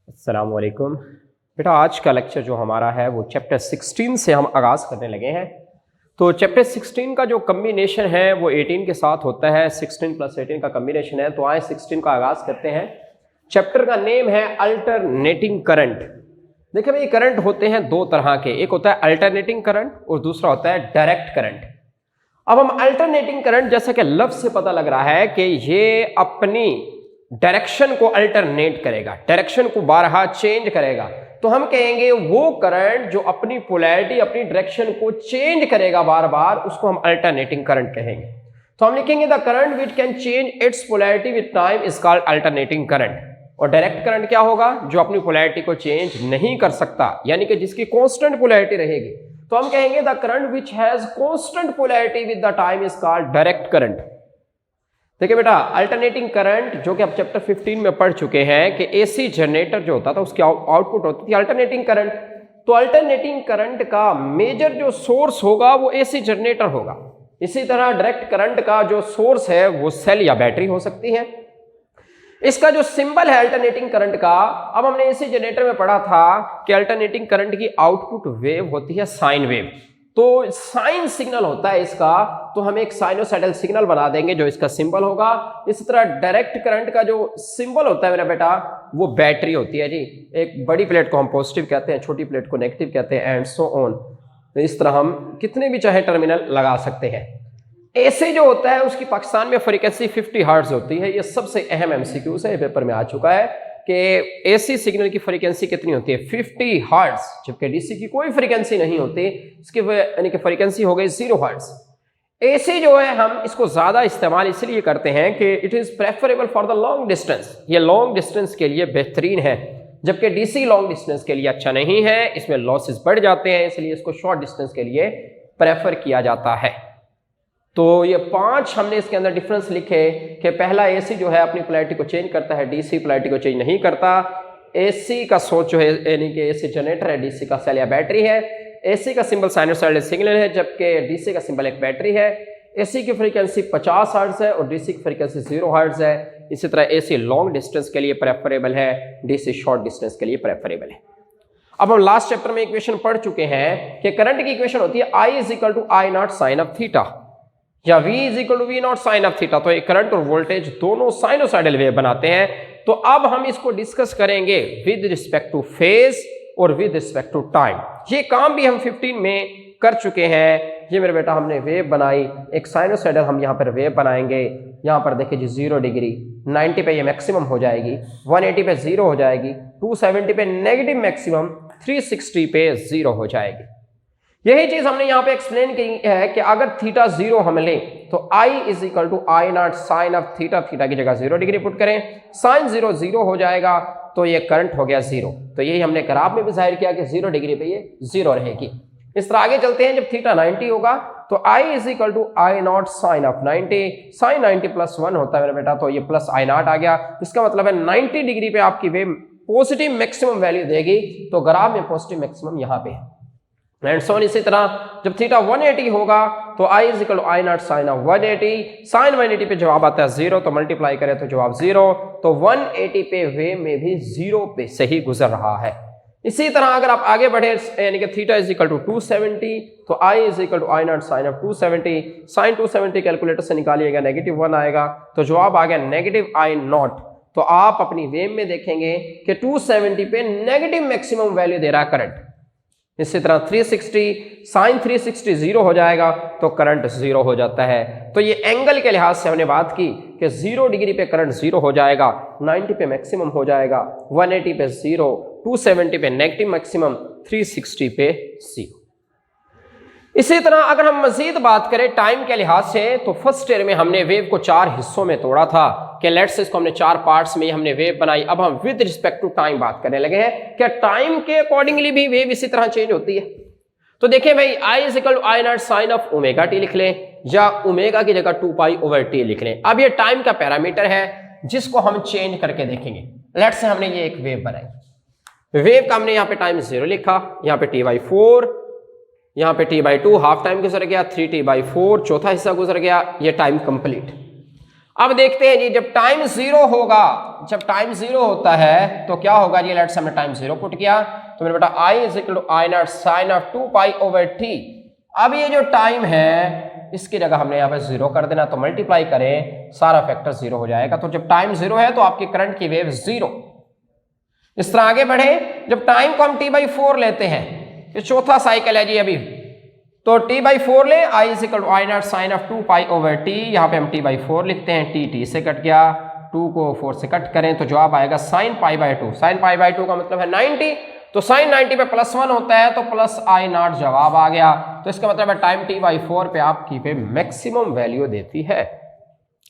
अस्सलाम वालेकुम। बेटा आज का लेक्चर जो हमारा है वो चैप्टर 16 से हम आगाज़ करने लगे हैं। तो चैप्टर 16 का जो कम्बिनेशन है वो 18 के साथ होता है, 16 + 18 का कम्बिनेशन है। तो आए 16 का आगाज़ करते हैं। चैप्टर का नेम है अल्टरनेटिंग करंट। देखिए भाई, करंट होते हैं दो तरह के, एक होता है अल्टरनेटिंग करंट और दूसरा होता है डायरेक्ट करंट। अब हम अल्टरनेटिंग करंट, जैसा कि लफ्ज से पता लग रहा है कि ये अपनी डायरेक्शन को अल्टरनेट करेगा, डायरेक्शन को बारहा चेंज करेगा, तो हम कहेंगे वो करंट जो अपनी पोलैरिटी, अपनी डायरेक्शन को चेंज करेगा बार बार, उसको हम अल्टरनेटिंग करंट कहेंगे। तो हम लिखेंगे the current which can change it's polarity with time is called alternating current. और डायरेक्ट करंट क्या होगा? जो अपनी पोलैरिटी को चेंज नहीं कर सकता, यानी कि जिसकी कांस्टेंट पोलैरिटी रहेगी। तो हम कहेंगे the current which has constant polarity with the time is called direct current. देखिए बेटा, अल्टरनेटिंग करंट जो कि आप चैप्टर 15 में पढ़ चुके हैं कि एसी जनरेटर जो होता था उसकी आउटपुट होती थी अल्टरनेटिंग करंट। तो अल्टरनेटिंग करंट का मेजर जो सोर्स होगा वो एसी जनरेटर होगा। इसी तरह डायरेक्ट करंट का जो सोर्स है वो सेल या बैटरी हो सकती है। इसका जो सिंबल है अल्टरनेटिंग करंट का, अब हमने एसी जनरेटर में पढ़ा था कि अल्टरनेटिंग करंट की आउटपुट वेव होती है साइन वेव। तो साइन सिग्नल होता है इसका, तो हम एक साइनोसाइडल सिग्नल बना देंगे जो इसका सिंबल होगा। इसी तरह डायरेक्ट करंट का जो सिंबल होता है मेरा बेटा, वो बैटरी होती है जी। एक बड़ी प्लेट को हम पॉजिटिव कहते हैं, छोटी प्लेट को नेगेटिव कहते हैं, एंड सो ऑन। तो इस तरह हम कितने भी चाहे टर्मिनल लगा सकते हैं। एसी जो होता है उसकी पाकिस्तान में फ्रीक्वेंसी 50 हर्ट्ज होती है। ये सबसे अहम एमसीक्यू है, पेपर में आ चुका है कि एसी सिग्नल की फ्रीक्वेंसी कितनी होती है, 50 हर्ट्ज, जबकि डीसी की कोई फ्रीक्वेंसी नहीं होती, इसकी यानी कि फ्रीक्वेंसी हो गई 0 हर्ट्ज। एसी जो है हम इसको ज्यादा इस्तेमाल इसलिए करते हैं कि it is preferable for the long distance, ये लॉन्ग डिस्टेंस के लिए बेहतरीन है, जबकि डीसी लॉन्ग डिस्टेंस के लिए अच्छा नहीं है, इसमें लॉसेस बढ़ जाते हैं, इसलिए इसको शॉर्ट डिस्टेंस के लिए प्रेफर किया जाता है। तो ये 5 हमने इसके अंदर डिफरेंस लिखे कि पहला एसी जो है अपनी पोलैरिटी को चेंज करता है, डीसी पोलैरिटी को चेंज नहीं करता। एसी का सोर्स जो है यानी कि एसी जनरेटर है, डीसी का सेल या बैटरी है। एसी का सिंबल साइनोसॉइडल सिग्नल है, जबकि डीसी का सिंबल एक बैटरी है। एसी की फ्रीक्वेंसी 50 हर्ट्ज है और डीसी की फ्रीक्वेंसी 0 हर्ट्ज है। इसी तरह एसी लॉन्ग डिस्टेंस के लिए प्रेफरेबल है, डीसी शॉर्ट डिस्टेंस के लिए प्रेफरेबल है। अब हम लास्ट चैप्टर में इक्वेशन पढ़ चुके हैं कि करंट की इक्वेशन होती है I = I0 sin of theta या V = V0 sin of theta. तो ये करंट और वोल्टेज दोनों साइनोसॉइडल वेव बनाते हैं। तो अब हम इसको डिस्कस करेंगे विद रिस्पेक्ट टू फेज और विद रिस्पेक्ट टू टाइम। ये काम भी हम 15 में कर चुके हैं। ये मेरे बेटा हमने वेव बनाई, एक साइनोसॉइडल हम यहाँ पर वेव बनाएंगे। यहाँ पर देखिए जी 0 डिग्री, 90 पे ये मैक्सिमम हो जाएगी, 180 पे 0 हो जाएगी, 270 पे नेगेटिव मैक्सिमम, 360 पे 0 हो जाएगी। यही चीज हमने यहाँ पे एक्सप्लेन की है कि अगर थीटा 0 हम लें तो I = I0 sin of theta, theta की जगह 0 डिग्री पुट करें, साइन 0 0 हो जाएगा, तो ये करंट हो गया 0। तो यही हमने ग्राफ में भी जाहिर किया कि 0 डिग्री पे ये 0 रहेगी। इस तरह आगे चलते हैं, जब थीटा 90 होगा तो I = I0 sin of 90, sign 90 + 1 होता है मेरा बेटा, तो ये प्लस I0 आ गया। इसका मतलब है 90 डिग्री पे आपकी वेव पॉजिटिव मैक्सिमम वैल्यू देगी, तो ग्राफ में पॉजिटिव मैक्सिमम यहाँ पे है। एंड सो इसी तरह जब थीटा 180 होगा तो I = I0 sin of 180, sign 180 पे जवाब आता है 0, तो मल्टीप्लाई करें तो जवाब 0, तो 180 पे वेव में भी 0 पे से ही गुजर रहा है। इसी तरह अगर आप आगे बढ़े यानी कि थीटा = 270, तो I = I0 sin of 270, sine 270 calculator से निकालिएगा, -1 आएगा, तो जवाब आ गया -I0। तो आप अपनी वेव में देखेंगे कि 270 पे नेगेटिव मैक्सिमम वैल्यू दे रहा है करंट। इसी तरह 360, साइन 360 0 हो जाएगा, तो करंट 0 हो जाता है। तो ये एंगल के लिहाज से हमने बात की कि 0 डिग्री पे करंट 0 हो जाएगा, 90 पे मैक्सिमम हो जाएगा, 180 पे 0, 270 पे नेगेटिव मैक्सिमम, 360 पे 0। इसी तरह अगर हम मजीद बात करें टाइम के लिहाज से, तो फर्स्ट ईयर में हमने वेव को 4 हिस्सों में तोड़ा था कि लेट्स इसको हमने 4 पार्ट्स में हमने वेव बनाई। अब हम विद रिस्पेक्ट टू टाइम बात करने लगे हैं कि टाइम के अकॉर्डिंगली भी वेव इसी तरह चेंज होती है। तो देखिए भाई, I = I0 sin of ω t लिख लें या ओमेगा की जगह 2π/t लिख लें। अब ये टाइम का पैरामीटर है जिसको हम चेंज करके देखेंगे। लेट्स से हमने ये एक वेव बनाई, वेव का हमने यहाँ पे टाइम 0 लिखा, यहाँ पे T/4, यहाँ पे T/2 हाफ टाइम गुजर गया, 3T/4 चौथा हिस्सा गुजर गया, ये टाइम कंप्लीट। अब देखते हैं जी, जब टाइम 0 होगा जब टाइम 0 होता है तो क्या होगा जी, लेट्स हमने टाइम 0 पुट किया तो मेरे बेटा I is equal to I naught sine of 2 pi over t. अब ये जो टाइम है इसकी जगह हमने यहाँ पे 0 कर देना, तो मल्टीप्लाई करें सारा फैक्टर 0 हो जाएगा। तो जब टाइम 0 है तो आपकी करंट की वेव 0। इस तरह आगे बढ़े, जब टाइम को हम t/4 लेते हैं, ये चौथा साइकिल है जी अभी, तो t/4 ले, I is equal to I naught sine of 2 pi over t. यहाँ पे हम t/4 लिखते हैं, t से कट गया, 2 को 4 से कट करें तो जवाब आएगा साइन π/2। साइन π/2 का मतलब है 90, तो साइन 90 पे +1 होता है तो प्लस आई नॉट जवाब आ गया। तो इसका मतलब है टाइम t/4 पे आपकी वेव मैक्सिमम वैल्यू देती है।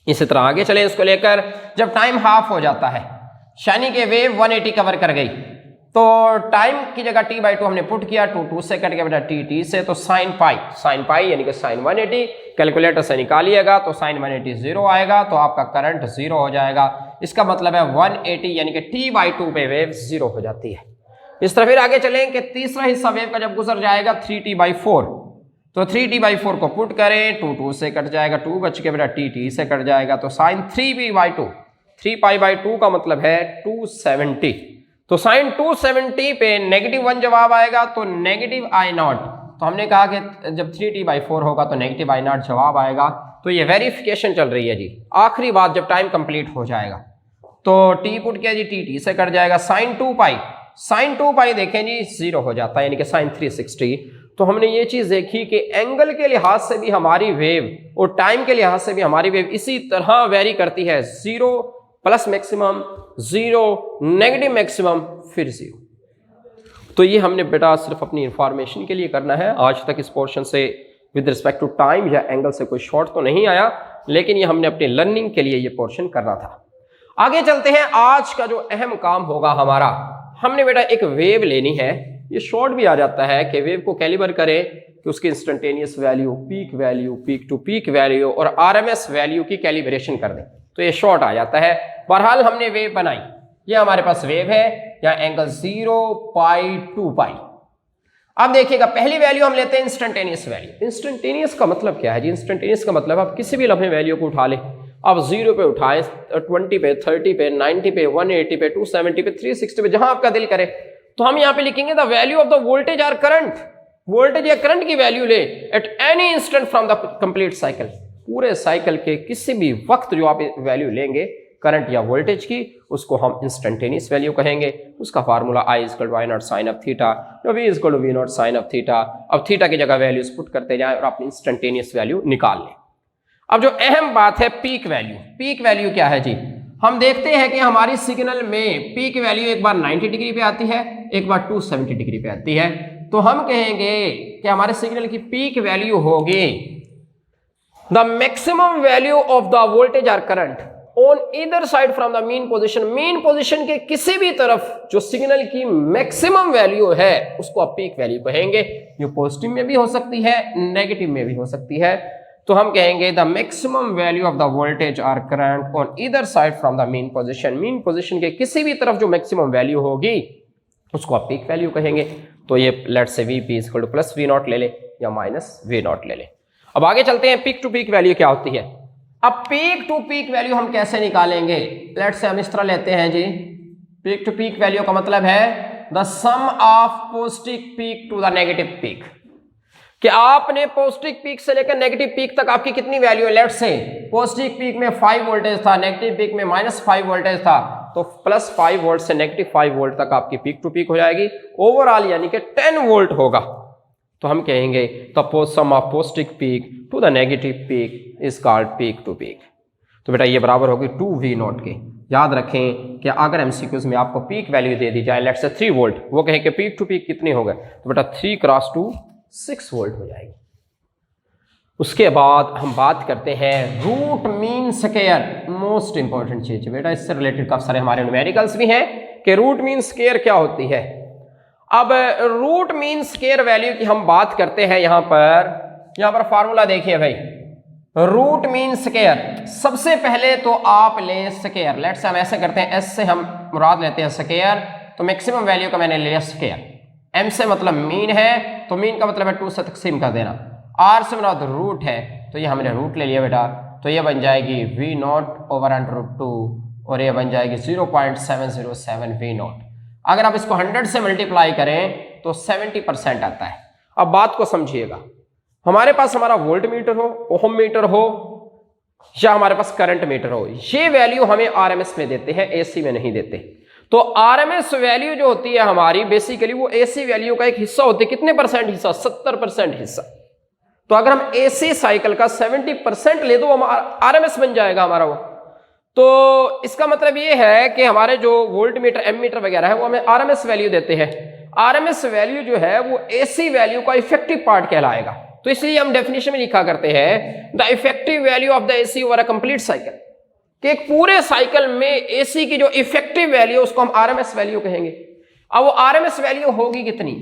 इसी तरह आगे चले इसको लेकर, जब टाइम हाफ हो जाता है यानी कि वेव 180 कवर कर गई, तो टाइम की जगह t/2 हमने पुट किया, 2 से कट गया बेटा t से, तो साइन पाई यानी कि साइन 180 कैलकुलेटर से निकालिएगा तो साइन 180 0 आएगा, तो आपका करंट 0 हो जाएगा। इसका मतलब है 180 यानी कि t/2 पे वेव 0 हो जाती है। इस तरह फिर आगे चलें कि तीसरा हिस्सा वेव का जब गुजर जाएगा 3t/4, तो 3t/4 को पुट करें, 2 से कट जाएगा, 2 बच के बेटा t से कट जाएगा, तो साइन 3p/2, 3π/2 का मतलब है 270, तो साइन 270 पे -1 जवाब आएगा, तो नेगेटिव आई नॉट। तो हमने कहा कि जब 3t/4 होगा तो नेगेटिव आई नॉट जवाब आएगा। तो ये वेरिफिकेशन चल रही है जी। आखिरी बात, जब टाइम कंप्लीट हो जाएगा तो t पुट किया जी, t से कट जाएगा, साइन 2π देखें जी 0 हो जाता है यानी कि साइन 360। तो हमने ये चीज देखी कि एंगल के लिहाज से भी हमारी वेव और टाइम के लिहाज से भी हमारी वेव इसी तरह वेरी करती है, 0 प्लस मैक्सिमम, 0 नेगेटिव मैक्सिमम, फिर 0। तो ये हमने बेटा सिर्फ अपनी इंफॉर्मेशन के लिए करना है। आज तक इस पोर्शन से विद रिस्पेक्ट टू टाइम या एंगल से कोई शॉर्ट तो नहीं आया, लेकिन ये हमने अपनी लर्निंग के लिए ये पोर्शन करना था। आगे चलते हैं, आज का जो अहम काम होगा हमारा, हमने बेटा एक वेव लेनी है। ये शॉर्ट भी आ जाता है कि वेव को कैलिबर करें कि उसकी instantaneous value, peak to peak value और आरएमएस वैल्यू की कैलिब्रेशन कर दें, तो ये शॉर्ट आ जाता है। बहरहाल हमने वेव बनाई, ये हमारे पास वेव है, या एंगल 0π/2π। अब देखिएगा, पहली वैल्यू हम लेते हैं इंस्टेंटेनियस वैल्यू। इंस्टेंटेनियस का मतलब क्या है जी? इंस्टेंटेनियस का मतलब आप किसी भी लम्हे वैल्यू को उठा लें, आप 0 पे उठाएं, 20 पे, 30 पे, 90 पे, 180 पे, 270 पे, 360 पे, जहां आपका दिल करे। तो हम यहां पे लिखेंगे the value of the voltage or current. Voltage या करंट की वैल्यू ले at any instant from the complete cycle. पूरे साइकिल के किसी भी वक्त जो आप वैल्यू लेंगे करंट या वोल्टेज की, उसको हम इंस्टेंटेनियस वैल्यू कहेंगे। उसका formula I equal to I naught sine of theta, V equal to V naught sine of theta. अब थीटा की जगह वैल्यूज पुट करते जाएं और आप इंस्टेंटेनियस वैल्यू निकाल लें। अब जो अहम बात है पीक वैल्यू। पीक वैल्यू क्या है जी? हम देखते हैं कि हमारी सिग्नल में पीक वैल्यू एक बार 90 डिग्री पे आती है, एक बार 270 डिग्री पे आती है। तो हम कहेंगे कि हमारे सिग्नल की पीक वैल्यू होगी the maximum value of the voltage or current on either side from the mean position. Mean position के किसी भी तरफ जो सिग्नल की मैक्सिमम वैल्यू है उसको आप पीक वैल्यू कहेंगे। ये पॉजिटिव में भी हो सकती है, नेगेटिव में भी हो सकती है। तो हम कहेंगे the maximum value of the voltage or current on either side from the mean position. Mean position के किसी भी तरफ जो मैक्सिमम वैल्यू होगी उसको आप पीक वैल्यू कहेंगे। तो ये let's say Vp equal two plus V not ले ले या माइनस V नॉट ले ले। अब आगे चलते हैं, पीक टू पीक वैल्यू क्या होती है। अब पीक टू पीक वैल्यू हम कैसे निकालेंगे? लेट्स से हम इस तरह लेते हैं जी, पीक टू पीक वैल्यू का मतलब है the sum of positive peak to the negative peak. कि आपने पॉजिटिव पीक से लेकर नेगेटिव पीक तक आपकी कितनी वैल्यू है। लेट्स से पॉजिटिव पीक में 5 वोल्टेज था, नेगेटिव पीक में -5 वोल्टेज था, तो +5 वोल्ट से -5 वोल्ट तक आपकी पीक टू पीक हो जाएगी। ओवरऑल यानी कि 10 वोल्ट होगा। तो हम कहेंगे the sum of positive peak to the negative peak is called peak to peak. तो बेटा ये बराबर होगी 2V नॉट के। याद रखें कि अगर एमसीक्यूज में आपको पीक वैल्यू दे दी जाए, लेट्स से 3 वोल्ट, वो कहें कि पीक टू पीक कितने हो गए, तो बेटा 3 क्रॉस 2 6 वोल्ट हो जाएगी। उसके बाद हम बात करते हैं root mean square. Most important चीज बेटा, इससे रिलेटेड काफी सारे हमारे न्यूमेरिकल्स भी हैं कि रूट मीन स्क्वायर क्या होती है। अब रूट मीन स्क्वायर वैल्यू की हम बात करते हैं। यहां पर फार्मूला देखिए भाई, रूट मीन स्क्वायर। सबसे पहले तो आप लें स्क्वायर। लेट्स हम ऐसे करते हैं, एस से हम मुराद लेते हैं स्क्वायर, तो मैक्सिमम वैल्यू का मैंने लिया स्क्वायर। एम से मतलब मीन है, तो मीन का मतलब है 2 से तकसीम कर देना। आर से मुराद रूट है, तो ये हमने रूट ले लिया बेटा, तो ये बन जाएगी V नॉट ओवर √2 और ये बन जाएगी 0.707 V0। अगर आप इसको 100 से मल्टीप्लाई करें तो 70% आता है। अब बात को समझिएगा, हमारे पास हमारा वोल्ट मीटर हो, ओहम मीटर हो या हमारे पास करंट मीटर हो, ये वैल्यू हमें आरएमएस में देते हैं, एसी में नहीं देते। तो आरएमएस वैल्यू जो होती है हमारी बेसिकली वो एसी वैल्यू का एक हिस्सा होती है। कितने परसेंट हिस्सा? 70% हिस्सा। तो अगर हम एसी साइकिल का 70% ले दो हमारा आरएमएस बन जाएगा हमारा वो। तो इसका मतलब ये है कि हमारे जो वोल्ट मीटर, एम मीटर वगैरह है वो हमें आरएमएस वैल्यू देते हैं। आरएमएस वैल्यू जो है वो एसी वैल्यू का इफेक्टिव पार्ट कहलाएगा। तो इसलिए हम डेफिनेशन में लिखा करते हैं the effective value of the AC over a complete cycle, कि एक पूरे साइकिल में एसी की जो इफेक्टिव वैल्यू उसको हम आरएमएस वैल्यू कहेंगे। अब वो आरएमएस वैल्यू होगी कितनी?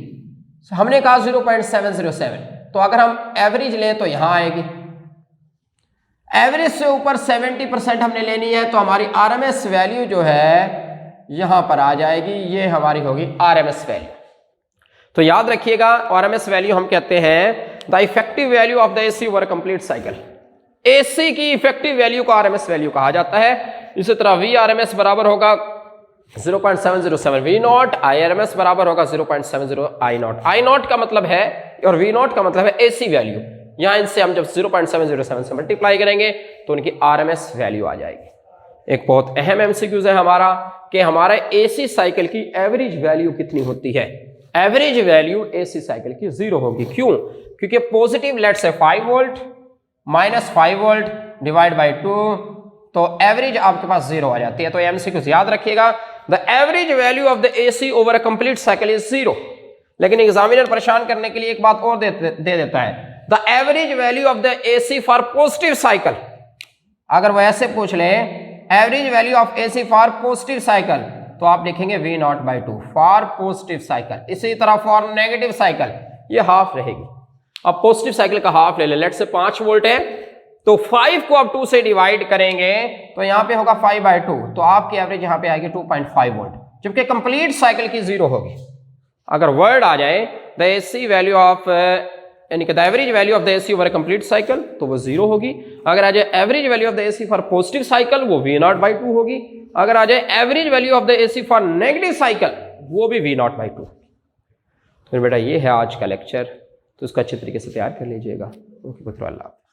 हमने कहा 0.707। तो अगर हम एवरेज लें तो यहां आएगी, एवरेज से ऊपर 70% हमने लेनी है तो हमारी आरएमएस वैल्यू जो है यहां पर आ जाएगी, ये हमारी होगी आरएमएस वैल्यू। तो याद रखिएगा आरएमएस वैल्यू हम कहते हैं the effective value of the AC over complete cycle. AC की इफेक्टिव वैल्यू को आरएमएस वैल्यू कहा जाता है। इसी तरह वी आरएमएस बराबर होगा 0.707 वी नॉट, आई आरएमएस बराबर होगा 0.70 आई नॉट। आई नॉट का मतलब है और वी नॉट का मतलब है एसी वैल्यू। यहां इनसे हम जब 0.707 से मल्टीप्लाई करेंगे तो उनकी आरएमएस वैल्यू आ जाएगी। एक बहुत अहम एमसीक्यूज है हमारा कि हमारे एसी साइकिल की एवरेज वैल्यू कितनी होती है। एवरेज वैल्यू एसी साइकिल की 0 होगी। क्यों? क्योंकि पॉजिटिव लेट से 5 volt minus 5 volt divide by 2, तो एवरेज आपके पास 0 आ जाती है। तो एमसीक्यूज याद रखिएगा, the average value of the AC over a complete cycle is 0। लेकिन एग्जामिनर परेशान करने के लिए एक बात और दे देता है, the average value of the AC for positive cycle. अगर वो ऐसे पूछ ले average value of AC for positive cycle तो आप लिखेंगे V not by 2 for positive cycle. इसी तरह फॉर नेगेटिव साइकिल ये हाफ रहेगी। अब पॉजिटिव साइकिल का हाफ ले ले, लेट से 5 वोल्ट है तो 5 को आप 2 से डिवाइड करेंगे तो यहां पे होगा 5/2, तो आपकी एवरेज यहां पे आएगी 2.5 वोल्ट, जबकि कंप्लीट साइकिल की 0 होगी। अगर वर्ड आ जाए द एसी वैल्यू ऑफ यानी कि the average value of the AC over complete cycle तो वो 0 होगी। अगर आ जाए average value of the AC for positive cycle वो V नॉट बाई 2 होगी। अगर आ जाए average value of the AC for negative cycle वो भी V नॉट बाई 2। तो बेटा ये है आज का लेक्चर, तो इसको अच्छे तरीके से तैयार कर लीजिएगा। ओके, अल्लाह।